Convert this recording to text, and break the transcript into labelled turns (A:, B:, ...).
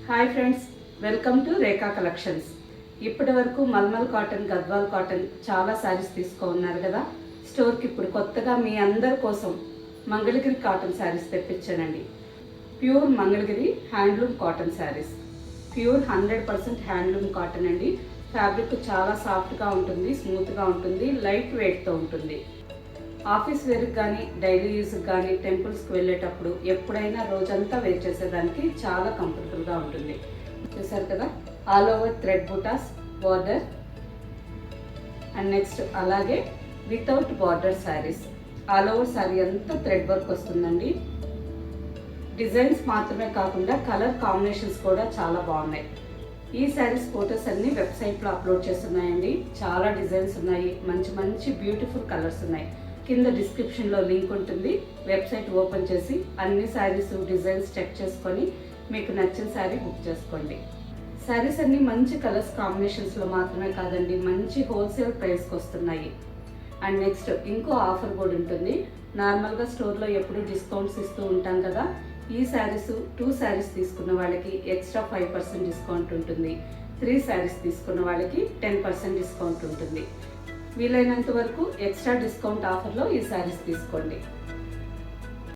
A: Hi friends, welcome to Rekha collections. ఇప్పటి వరకు mulmul cotton, Gadwal cotton చాలా శారీస్ ఉన్నారు కదా. స్టోర్కి ఇప్పుడు కొత్తగా మీ అందరి కోసం మంగళగిరి కాటన్ శారీస్ తెప్పించానండి. Pure Mangalagiri handloom cotton sarees, pure 100% handloom cotton అండి. ఫ్యాబ్రిక్ చాలా సాఫ్ట్గా ఉంటుంది, స్మూత్గా ఉంటుంది, లైట్ వెయిట్తో ఉంటుంది. ఆఫీస్ వేర్కి కానీ, డైలీ యూస్కి కానీ, టెంపుల్స్కి వెళ్ళేటప్పుడు ఎప్పుడైనా రోజంతా వేర్ చేసేదానికి చాలా కంఫర్టబుల్గా ఉంటుంది. చూసారు కదా, all over thread butas border and next అలాగే without border sarees. All over saree అంతా థ్రెడ్ వర్క్ వస్తుందండి. డిజైన్స్ మాత్రమే కాకుండా కలర్ కాంబినేషన్స్ కూడా చాలా బాగున్నాయి. ఈ శారీస్ ఫొటోస్ అన్ని వెబ్సైట్లో అప్లోడ్ చేస్తున్నాయండి. చాలా డిజైన్స్ ఉన్నాయి, మంచి మంచి బ్యూటిఫుల్ కలర్స్ ఉన్నాయి. కింద డిస్క్రిప్షన్లో లింక్ ఉంటుంది. వెబ్సైట్ ఓపెన్ చేసి అన్ని శారీస్ డిజైన్స్ చెక్ చేసుకొని మీకు నచ్చిన శారీ బుక్ చేసుకోండి. శారీస్ అన్ని మంచి కలర్స్ కాంబినేషన్స్లో మాత్రమే కాదండి, మంచి హోల్సేల్ ప్రైస్కి వస్తున్నాయి. అండ్ నెక్స్ట్ ఇంకో ఆఫర్ కూడా ఉంటుంది. నార్మల్గా స్టోర్లో ఎప్పుడు డిస్కౌంట్స్ ఇస్తూ ఉంటాం కదా. ఈ శారీస్ 2 శారీస్ తీసుకున్న వాళ్ళకి ఎక్స్ట్రా 5% డిస్కౌంట్ ఉంటుంది. 3 శారీస్ తీసుకున్న వాళ్ళకి 10% డిస్కౌంట్ ఉంటుంది. వీలైనంత వరకు ఎక్స్ట్రా డిస్కౌంట్ ఆఫర్లో ఈ శారీస్ తీసుకోండి.